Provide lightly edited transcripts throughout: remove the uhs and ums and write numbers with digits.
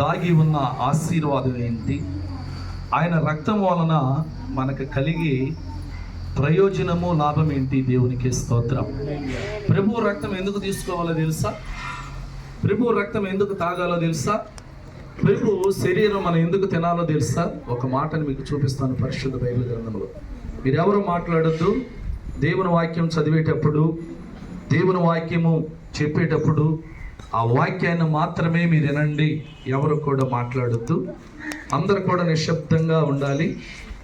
దాగి ఉన్న ఆశీర్వాదం ఏంటి, ఆయన రక్తం వలన మనకు కలిగి ప్రయోజనము లాభం ఏంటి? దేవునికి స్తోత్రం. ప్రభు రక్తం ఎందుకు తీసుకోవాలో తెలుసా? ప్రభు రక్తం ఎందుకు తాగాలో తెలుసా? ప్రభు శరీరం మనం ఎందుకు తినాలో తెలుసా? ఒక మాటను మీకు చూపిస్తాను పరిశుద్ధ బైబిల్ గ్రంథంలో. మీరెవరు మాట్లాడొద్దు. దేవుని వాక్యం చదివేటప్పుడు, దేవుని వాక్యము చెప్పేటప్పుడు ఆ వాక్యాన్ని మాత్రమే మీరు వినండి. ఎవరు కూడా మాట్లాడొద్దు. అందరూ కూడా నిశ్శబ్దంగా ఉండాలి.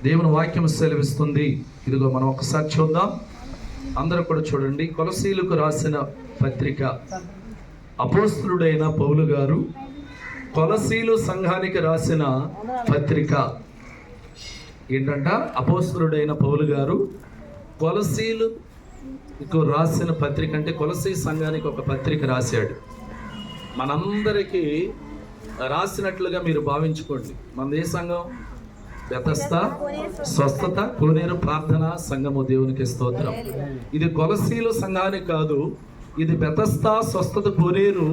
దేవుని వాక్యం సెలవిస్తుంది. ఇదిగో మనం ఒకసారి చూద్దాం. అందరూ కూడా చూడండి. కొలసీలకు రాసిన పత్రిక, అపోస్తలుడైన పౌలు గారు కొలసీలు సంఘానికి రాసిన పత్రిక ఏంటంట? అపోస్తలుడైన పౌలు గారు కొలసీలకు రాసిన పత్రిక అంటే కొలసీ సంఘానికి ఒక పత్రిక రాశాడు. మనందరికీ రాసినట్లుగా మీరు భావించుకోండి. మనది ఏ సంఘం? బెతస్తా స్వస్థత కోనేరు ప్రార్థన సంఘము. దేవునికి స్తోత్రం. ఇది కొలసీలు సంఘానికి కాదు, ఇది బెతస్తా స్వస్థత కోనేరు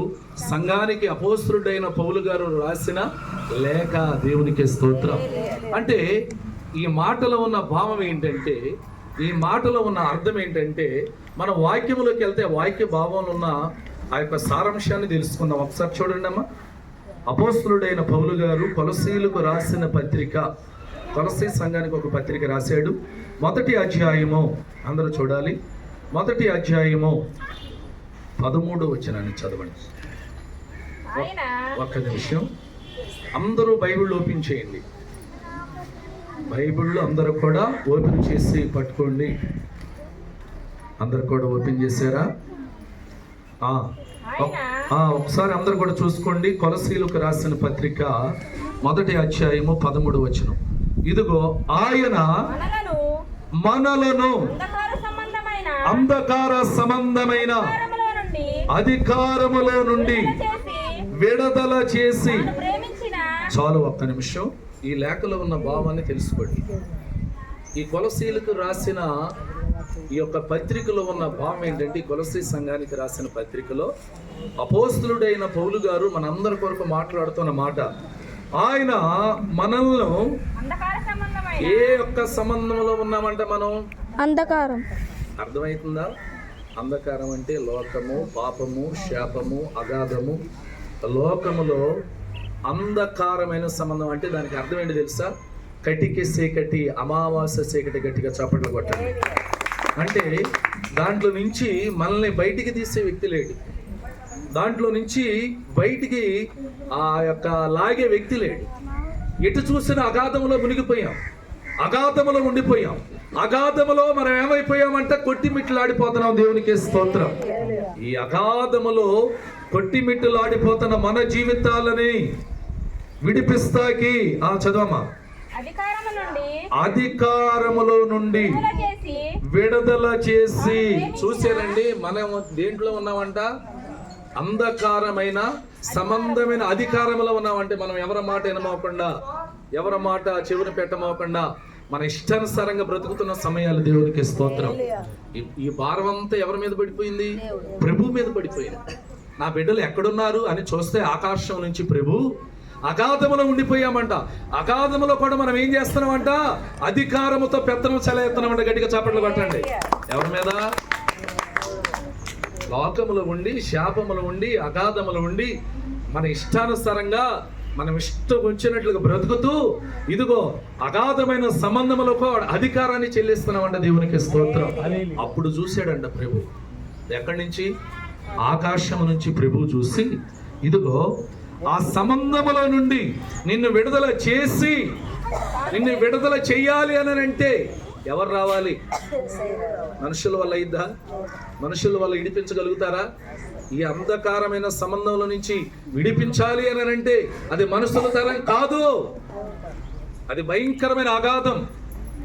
సంఘానికి అపోస్తలుడైన పౌలు గారు రాసిన లేఖ. దేవునికి స్తోత్రం. అంటే ఈ మాటలో ఉన్న భావం ఏంటంటే, ఈ మాటలో ఉన్న అర్థం ఏంటంటే, మన వాక్యములోకి వెళ్తే వాక్య భావంలో ఉన్న ఆ యొక్క సారాంశాన్ని తెలుసుకుందాం. ఒకసారి చూడండి అమ్మా. అపోస్తలుడైన పౌలు గారు కొలసీలకు రాసిన పత్రిక, కొలసీ సంఘానికి ఒక పత్రిక రాశాడు. మొదటి అధ్యాయము, అందరూ చూడాలి. మొదటి అధ్యాయము 13వ వచనాన్ని చదవండి. ఒక్క నిమిషం. అందరూ బైబిల్ ఓపెన్ చేయండి. బైబిల్ అందరూ కూడా ఓపెన్ చేసి పట్టుకోండి. అందరు కూడా ఓపెన్ చేశారా? ఒకసారి అందరు కూడా చూసుకోండి. కొలసీలకు రాసిన పత్రిక మొదటి అధ్యాయము 13వ వచనం. ఇదిగో ఆయన మనలను అంధకార సంబంధమైన అధికారములో నుండి విడుదల చేసి. చాలు, ఒక్క నిమిషం. ఈ లేఖలో ఉన్న భావాన్ని తెలుసుకోండి. ఈ కొలసీలకు రాసిన ఈ యొక్క పత్రికలో ఉన్న భావం ఏంటంటే, కొలసీ సంఘానికి రాసిన పత్రికలో అపోస్తలుడైన పౌలు గారు మనందరి కొరకు మాట్లాడుతున్న మాట, ఆయన మనల్ని ఏ యొక్క సంబంధంలో ఉన్నామంట? మనం అంధకారం. అర్థమవుతుందా? అంధకారం అంటే లోకము, పాపము, శాపము, అగాధము. లోకములో అంధకారమైన సంబంధం అంటే దానికి అర్థం ఏంటి తెలుసా? కటికి చీకటి, అమావాస్య చీకటి. గట్టిగా చప్పట్లు కొట్టండి. అంటే దాంట్లో నుంచి మనల్ని బయటికి తీసే వ్యక్తి లేడు. దాంట్లో నుంచి బయటికి ఆ యొక్క లాగే వ్యక్తి లేడు. ఎటు చూసిన అగాధములో మునిగిపోయాం, అగాధములో ఉండిపోయాం. అగాధములో మనం ఏమైపోయామంటే కొట్టిమిట్లాడిపోతున్నాం. దేవునికి స్తోత్రం. ఈ అగాధములో కొట్టిమిట్లాడిపోతున్న మన జీవితాలని విడిపిస్తాకి చదవమ్మా. అధికారములో నుండి విడుదల చేసి. చూసారండి, మనం దేంట్లో ఉన్నామంట? అంధకారమైన సంబంధమైన అధికారంలో ఉన్నామంటే మనం ఎవరి మాట వినమోకుండా, ఎవరి మాట చెవిని పెట్టమోకుండా మన ఇష్టానుసారంగా బ్రతుకుతున్న సమయాలు. దేవునికి స్తోత్రం. ఈ భారం అంతా ఎవరి మీద పడిపోయింది? ప్రభు మీద పడిపోయింది. నా బిడ్డలు ఎక్కడున్నారు అని చూస్తే ఆకాశం నుంచి ప్రభు అగాధములో ఉండిపోయామంట. అగాధములో కూడా మనం ఏం చేస్తున్నామంట? అధికారముతో పెత్తనం చెలెత్తున్నామంట. గట్టిగా చప్పట్లు కొట్టండి. ఎవరి మీద? లోకములో ఉండి, శాపములో ఉండి, అగాధములో ఉండి మన ఇష్టానుసారంగా మనం ఇష్టం వచ్చినట్లుగా బ్రతుకుతూ ఇదిగో అగాధమైన సంబంధములకు అధికారాన్ని చెల్లిస్తున్నామంట. దేవునికి స్తోత్రం. అప్పుడు చూశాడంట ప్రభు. ఎక్కడి నుంచి? ఆకాశము నుంచి ప్రభు చూసి, ఇదిగో ఆ సంబంధములో నుండి నిన్ను విడుదల చేసి, నిన్ను విడుదల చెయ్యాలి అని అంటే ఎవరు రావాలి? మనుషుల వల్ల అయిద్దా? మనుషుల వల్ల విడిపించగలుగుతారా? ఈ అంధకారమైన సంబంధంలో నుంచి విడిపించాలి అని అంటే అది మనుషుల తరం కాదు. అది భయంకరమైన అగాధం.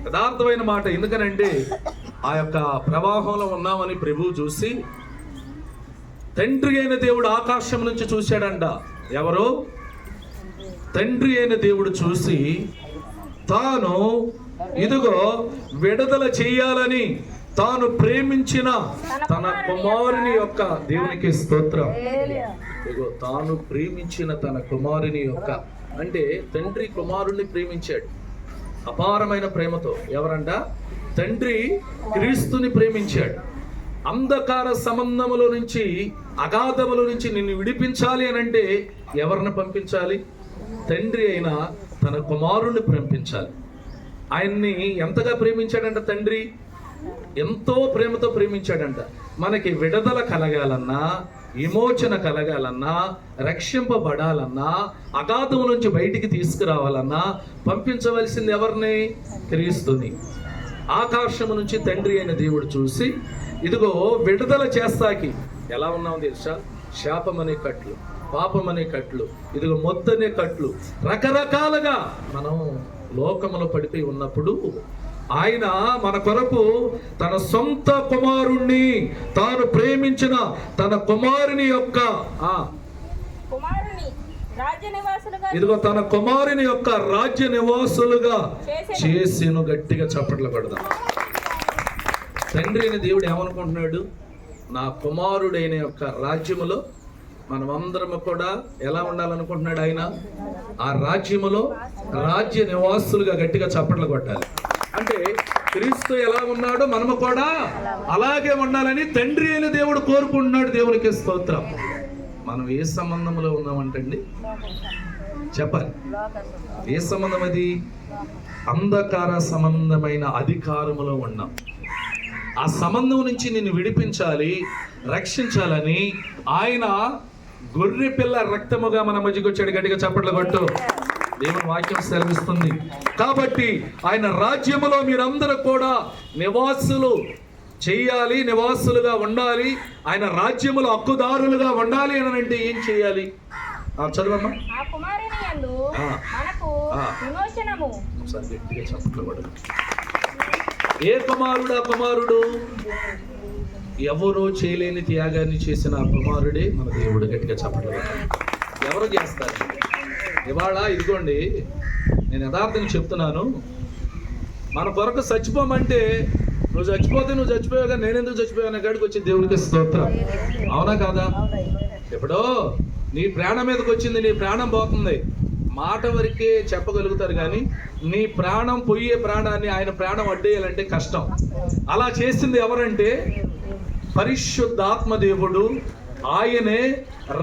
యథార్థమైన మాట. ఎందుకనంటే ఆ యొక్క ప్రవాహంలో ఉన్నామని ప్రభు చూసి, తండ్రి అయిన దేవుడు ఆకాశం నుంచి చూశాడంట. ఎవరు? తండ్రి అయిన దేవుడు చూసి తాను ఇదిగో విడుదల చేయాలని తాను ప్రేమించిన తన కుమారుని యొక్క, దేవునికి స్తోత్రం, ఇగో తాను ప్రేమించిన తన కుమారుని యొక్క, అంటే తండ్రి కుమారుణ్ణి ప్రేమించాడు అపారమైన ప్రేమతో. ఎవరంట? తండ్రి క్రీస్తుని ప్రేమించాడు. అంధకార సంబంధముల నుంచి, అగాధముల నుంచి నిన్ను విడిపించాలి అని అంటే ఎవరిని పంపించాలి? తండ్రి అయిన తన కుమారుణ్ణి పంపించాలి. ఆయన్ని ఎంతగా ప్రేమించాడంట తండ్రి? ఎంతో ప్రేమతో ప్రేమించాడంట. మనకి విడుదల కలగాలన్నా, విమోచన కలగాలన్నా, రక్షింపబడాలన్నా, అగాధం నుంచి బయటికి తీసుకురావాలన్నా పంపించవలసింది ఎవరిని? క్రీస్తుని. ఆకాశము నుంచి తండ్రి అయిన దేవుడు చూసి, ఇదిగో విడుదల చేస్తాకి ఎలా ఉన్నావు తెలుసా? శాపం అనే కట్లు, పాపం అనే కట్లు, ఇదిగో మొత్తనే కట్లు, రకరకాలుగా మనం లోకములో పడిపోయి ఉన్నప్పుడు ఆయన మన కొరకు తన సొంత కుమారుణ్ణి, తాను ప్రేమించిన తన కుమారుని యొక్క ఇదిగో తన కుమారుని యొక్క రాజ్య నివాసులుగా చేసిను. గట్టిగా చప్పట్లు కొడదాం. తండ్రి అయిన దేవుడు ఏమనుకుంటున్నాడు? నా కుమారుడైన యొక్క రాజ్యములో మనమందరము కూడా ఎలా ఉండాలనుకుంటున్నాడు ఆయన? ఆ రాజ్యములో రాజ్య నివాసులుగా. గట్టిగా చప్పట్లు కొట్టాలి. అంటే క్రీస్తు ఎలా ఉన్నాడో మనము కూడా అలాగే ఉండాలని తండ్రి అయిన దేవుడు కోరుకుంటున్నాడు. దేవునికి స్తోత్రం. మనం ఏ సంబంధంలో ఉన్నామంటండి? చెప్పాలి. ఏ సంబంధం అది? అంధకార సంబంధమైన అధికారములో ఉన్నాం. ఆ సంబంధం నుంచి నిన్ను విడిపించాలి, రక్షించాలని ఆయన గొర్రె పిల్ల రక్తముగా మన మధ్యకి వచ్చాడు. గట్టిగా చప్పట్లు కొట్టు. దేవుని వాక్యం సెలవిస్తుంది. కాబట్టి ఆయన రాజ్యములో మీరందరూ కూడా నివాసులు చెయ్యాలి, నివాసులుగా ఉండాలి, ఆయన రాజ్యములో హక్కుదారులుగా ఉండాలి అని అంటే ఏం చేయాలి? చదవమ్మా. గట్టిగా చప్పట్లు కొట్టు. ఏ కుమారుడు? ఆ కుమారుడు ఎవరో చేయలేని త్యాగాన్ని చేసిన ఆ కుమారుడే మన దేవుడు. గట్టిగా చెప్పట్లు. ఎవరు చేస్తారు? ఇవాళ ఇదిగోండి, నేను యథార్థంగా చెప్తున్నాను, మన కొరకు చచ్చిపోమంటే నువ్వు చచ్చిపోతే నువ్వు చచ్చిపోయావు, కానీ నేనెందుకు చచ్చిపోయావు అనే కాడికి వచ్చి దేవుడికి స్తోత్రం. అవునా కాదా? ఎప్పుడో నీ ప్రాణం మీదకి వచ్చింది, నీ ప్రాణం పోతుంది, మాట వరకే చెప్పగలుగుతారు, కానీ నీ ప్రాణం పోయే ప్రాణాన్ని ఆయన ప్రాణం అడ్డేయాలంటే కష్టం. అలా చేసింది ఎవరంటే పరిశుద్ధాత్మ దేవుడు. ఆయనే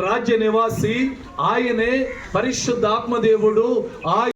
రాజ్య నివాసి, ఆయనే పరిశుద్ధాత్మ దేవుడు.